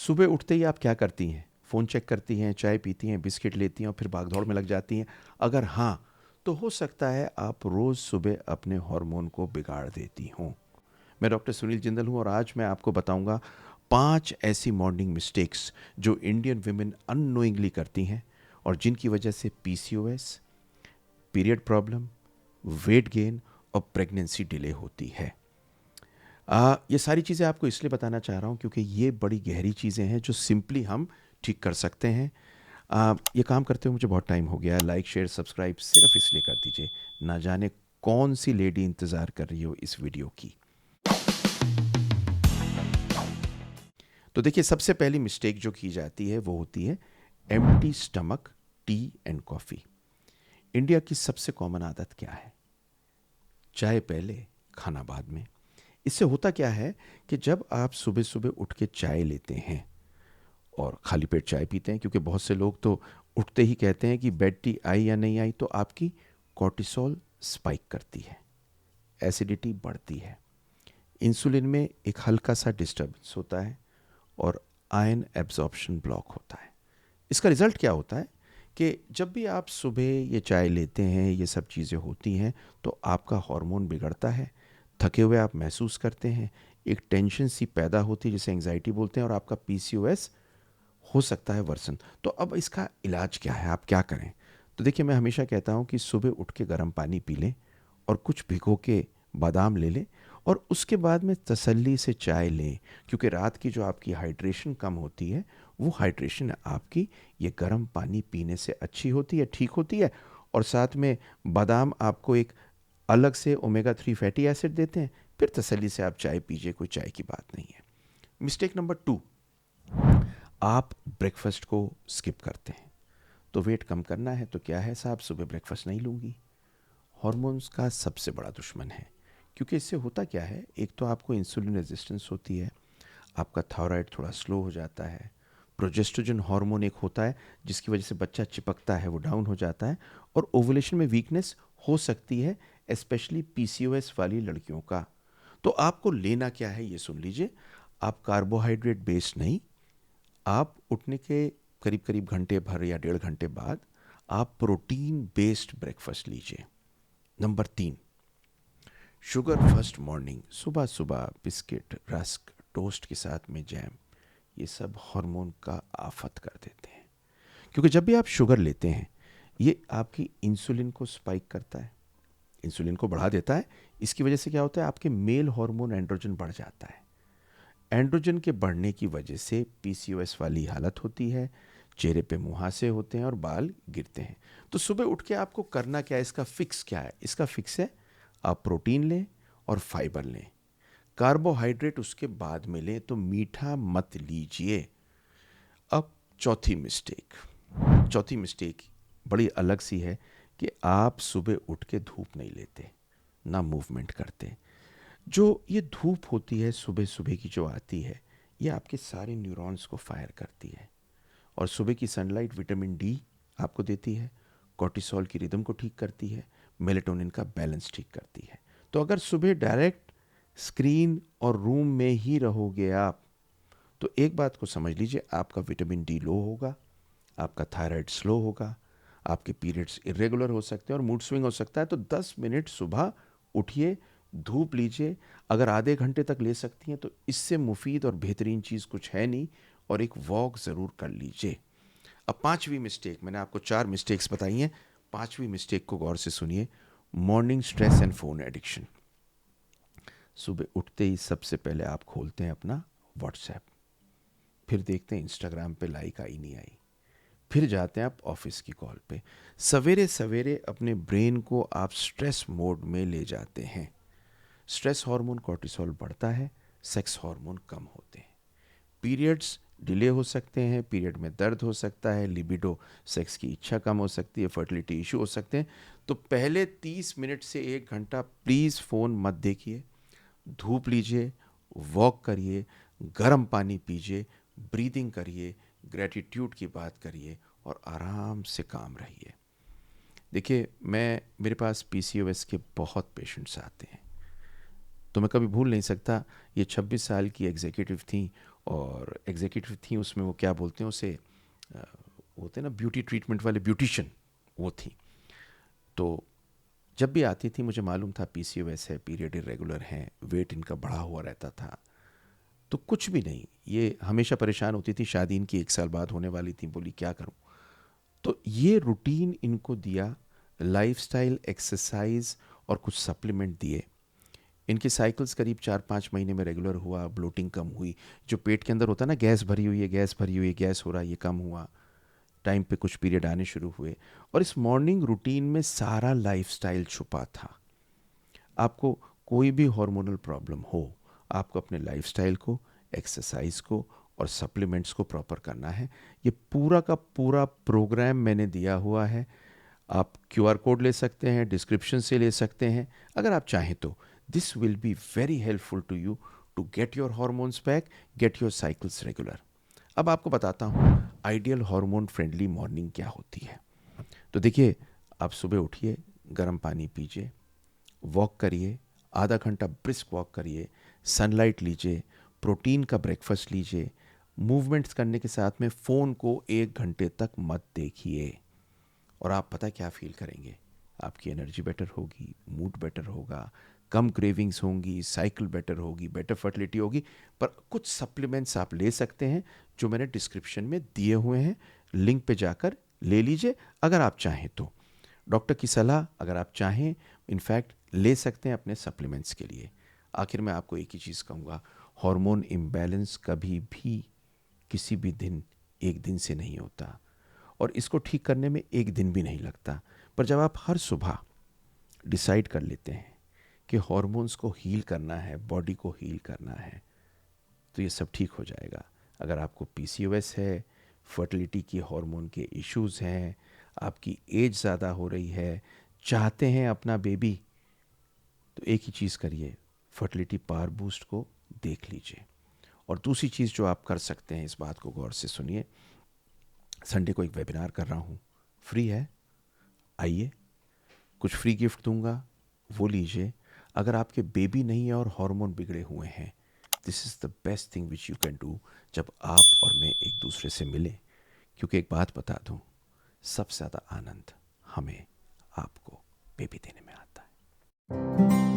सुबह उठते ही आप क्या करती हैं? फ़ोन चेक करती हैं, चाय पीती हैं, बिस्किट लेती हैं और फिर भाग-दौड़ में लग जाती हैं? अगर हाँ, तो हो सकता है आप रोज़ सुबह अपने हार्मोन को बिगाड़ देती हों। मैं डॉक्टर सुनील जिंदल हूँ और आज मैं आपको बताऊंगा 5 ऐसी मॉर्निंग मिस्टेक्स जो इंडियन वुमेन अननोइंगली करती हैं और जिनकी वजह से PCOS, period problem, weight gain और प्रेगनेंसी डिले होती है। ये सारी चीज़ें आपको इसलिए बताना चाह रहा हूँ क्योंकि ये बड़ी गहरी चीज़ें हैं जो सिंपली हम ठीक कर सकते हैं। ये काम करते हुए मुझे बहुत टाइम हो गया है। लाइक, शेयर, सब्सक्राइब सिर्फ इसलिए कर दीजिए, ना जाने कौन सी लेडी इंतज़ार कर रही हो इस वीडियो की। तो देखिए, सबसे पहली मिस्टेक जो की जाती है वो होती है empty stomach T and coffee. India की सबसे कॉमन आदत क्या है? चाय पहले, खाना बाद में। इससे होता क्या है कि जब आप सुबह सुबह उठ के चाय लेते हैं और खाली पेट चाय पीते हैं, क्योंकि बहुत से लोग तो उठते ही कहते हैं कि बेड टी आई या नहीं आई, तो आपकी कॉर्टिसोल स्पाइक करती है, एसिडिटी बढ़ती है, इंसुलिन में एक हल्का सा डिस्टर्बेंस होता है और आयन एब्जॉर्प्शन ब्लॉक होता है। इसका रिज़ल्ट क्या होता है कि जब भी आप सुबह ये चाय लेते हैं, ये सब चीज़ें होती हैं, तो आपका हार्मोन बिगड़ता है, थके हुए आप महसूस करते हैं, एक टेंशन सी पैदा होती है जिसे एंग्जाइटी बोलते हैं और आपका पीसीओएस हो सकता है वर्सन। तो अब इसका इलाज क्या है, आप क्या करें? तो देखिए, मैं हमेशा कहता हूँ कि सुबह उठ के गर्म पानी पी लें और कुछ भिगो के बादाम ले लें और उसके बाद में तसल्ली से चाय लें, क्योंकि रात की जो आपकी हाइड्रेशन कम होती है, वो हाइड्रेशन आपकी ये गर्म पानी पीने से अच्छी होती है, ठीक होती है। और साथ में बादाम आपको एक अलग से ओमेगा 3 फैटी एसिड देते हैं। फिर तसल्ली से आप चाय पीजिए, कोई चाय की बात नहीं है। मिस्टेक नंबर 2, आप ब्रेकफास्ट को स्किप करते हैं। तो वेट कम करना है तो क्या है साहब, सुबह ब्रेकफास्ट नहीं लूँगी। हॉर्मोन्स का सबसे बड़ा दुश्मन है, क्योंकि इससे होता क्या है, एक तो आपको इंसुलिन रेजिस्टेंस होती है, आपका थायराइड थोड़ा स्लो हो जाता है, प्रोजेस्ट्रोजन हार्मोन एक होता है जिसकी वजह से बच्चा चिपकता है, वो डाउन हो जाता है और ओवुलेशन में वीकनेस हो सकती है, स्पेशली पीसीओएस वाली लड़कियों का। तो आपको लेना क्या है ये सुन लीजिए। आप कार्बोहाइड्रेट बेस्ड नहीं, आप उठने के करीब करीब घंटे भर या 1.5 घंटे बाद आप प्रोटीन बेस्ड ब्रेकफास्ट लीजिए। नंबर 3, शुगर फर्स्ट मॉर्निंग, सुबह सुबह बिस्किट, रस्क, टोस्ट के साथ में जैम, ये सब हार्मोन का आफत कर देते हैं। क्योंकि जब भी आप शुगर लेते हैं, ये आपकी इंसुलिन को स्पाइक करता है, इंसुलिन को बढ़ा देता है। इसकी वजह से क्या होता है, आपके मेल हार्मोन एंड्रोजन बढ़ जाता है। एंड्रोजन के बढ़ने की वजह से पीसीओएस वाली हालत होती है, चेहरे पे मुहासे होते हैं और बाल गिरते हैं। तो सुबह उठ के आपको करना क्या है, इसका फिक्स क्या है? इसका फिक्स है, आप प्रोटीन लें और फाइबर लें। कार्बोहाइड्रेट उसके बाद में लें, तो मीठा मत लीजिए। अब चौथी मिस्टेक बड़ी अलग सी है कि आप सुबह उठ के धूप नहीं लेते, ना मूवमेंट करते। जो ये धूप होती है सुबह सुबह की जो आती है, ये आपके सारे न्यूरॉन्स को फायर करती है और सुबह की सनलाइट विटामिन डी आपको देती है, कॉर्टिसोल की रिदम को ठीक करती है, मेलेटोनिन का बैलेंस ठीक करती है। तो अगर सुबह डायरेक्ट स्क्रीन और रूम में ही रहोगे आप, तो एक बात को समझ लीजिए, आपका विटामिन डी लो होगा, आपका थायराइड स्लो होगा, आपके पीरियड्स इरेगुलर हो सकते हैं और मूड स्विंग हो सकता है। तो 10 मिनट सुबह उठिए, धूप लीजिए। अगर आधे घंटे तक ले सकती हैं तो इससे मुफीद और बेहतरीन चीज़ कुछ है नहीं, और एक वॉक ज़रूर कर लीजिए। अब पांचवी मिस्टेक, मैंने आपको 4 मिस्टेक्स बताई हैं, पांचवी मिस्टेक को गौर से सुनिए। Morning stress and phone addiction. सुबह उठते ही सबसे पहले आप खोलते हैं अपना व्हाट्सएप, फिर देखते हैं इंस्टाग्राम पे लाइक आई नहीं आई, फिर जाते हैं आप ऑफिस की कॉल पे। सवेरे सवेरे अपने ब्रेन को आप स्ट्रेस मोड में ले जाते हैं। स्ट्रेस हार्मोन कॉर्टिसोल बढ़ता है, सेक्स हार्मोन कम होते हैं, पीरियड्स डिले हो सकते हैं, पीरियड में दर्द हो सकता है, लिबिडो, सेक्स की इच्छा कम हो सकती है, फर्टिलिटी इशू हो सकते हैं। तो पहले 30 मिनट से 1 घंटा प्लीज़ फ़ोन मत देखिए, धूप लीजिए, वॉक करिए, गर्म पानी पीजिए, ब्रीदिंग करिए, ग्रेटिट्यूड की बात करिए और आराम से काम रहिए। देखिए, मेरे पास पीसीओएस के बहुत पेशेंट्स आते हैं, तो मैं कभी भूल नहीं सकता, ये 26 साल की एग्जीक्यूटिव थी और एग्जीक्यूटिव थी उसमें, वो क्या बोलते हैं उसे, होते हैं ना ब्यूटी ट्रीटमेंट वाले, ब्यूटिशियन वो थी। तो जब भी आती थी मुझे मालूम था पीसीओएस है, पीरियड इरेगुलर हैं, वेट इनका बढ़ा हुआ रहता था। तो कुछ भी नहीं, ये हमेशा परेशान होती थी, शादी इनकी 1 साल बाद होने वाली थी, बोली क्या करूं। तो ये रूटीन इनको दिया, लाइफस्टाइल, एक्सरसाइज और कुछ सप्लीमेंट दिए। इनके साइकिल्स करीब 4-5 महीने में रेगुलर हुआ, ब्लोटिंग कम हुई, जो पेट के अंदर होता है ना, गैस भरी हुई है, गैस भरी हुई है, गैस हो रहा है, ये कम हुआ। टाइम पे कुछ पीरियड आने शुरू हुए। और इस मॉर्निंग रूटीन में सारा लाइफस्टाइल छुपा था। आपको कोई भी हार्मोनल प्रॉब्लम हो, आपको अपने लाइफस्टाइल को, एक्सरसाइज को और सप्लीमेंट्स को प्रॉपर करना है। ये पूरा का पूरा प्रोग्राम मैंने दिया हुआ है। आप क्यूआर कोड ले सकते हैं, डिस्क्रिप्शन से ले सकते हैं अगर आप चाहें तो। This will be very helpful to you to get your hormones back, get your cycles regular. अब आपको बताता हूँ आइडियल हार्मोन फ्रेंडली मॉर्निंग क्या होती है। तो देखिए, आप सुबह उठिए, गर्म पानी पीजिए, वॉक करिए, आधा घंटा ब्रिस्क वॉक करिए, सनलाइट लीजिए, प्रोटीन का ब्रेकफास्ट लीजिए। मूवमेंट्स करने के साथ में फ़ोन को 1 घंटे तक मत देखिए। और आप पता क्या फील करेंगे, आपकी एनर्जी बेटर होगी, मूड बेटर होगा, कम क्रेविंग्स होंगी, साइकिल बेटर होगी, बेटर फर्टिलिटी होगी। पर कुछ सप्लीमेंट्स आप ले सकते हैं जो मैंने डिस्क्रिप्शन में दिए हुए हैं, लिंक पे जाकर ले लीजिए अगर आप चाहें तो। डॉक्टर की सलाह अगर आप चाहें इनफैक्ट ले सकते हैं अपने सप्लीमेंट्स के लिए। आखिर में आपको एक ही चीज़ कहूँगा, हार्मोन इम्बैलेंस कभी भी किसी भी दिन एक दिन से नहीं होता, और इसको ठीक करने में एक दिन भी नहीं लगता। पर जब आप हर सुबह डिसाइड कर लेते हैं कि हार्मोन्स को हील करना है, बॉडी को हील करना है, तो ये सब ठीक हो जाएगा। अगर आपको पीसीओएस है, फर्टिलिटी की हार्मोन के इश्यूज़ हैं, आपकी एज ज़्यादा हो रही है, चाहते हैं अपना बेबी, तो एक ही चीज़ करिए, फर्टिलिटी पावर बूस्ट को देख लीजिए। और दूसरी चीज़ जो आप कर सकते हैं, इस बात को गौर से सुनिए, संडे को एक वेबिनार कर रहा हूँ, फ्री है, आइए, कुछ फ्री गिफ्ट दूंगा, वो लीजिए। अगर आपके बेबी नहीं है और हार्मोन बिगड़े हुए हैं, this is the best thing which you can do, जब आप और मैं एक दूसरे से मिलें। क्योंकि एक बात बता दूं, सबसे ज़्यादा आनंद हमें आपको बेबी देने में आता है।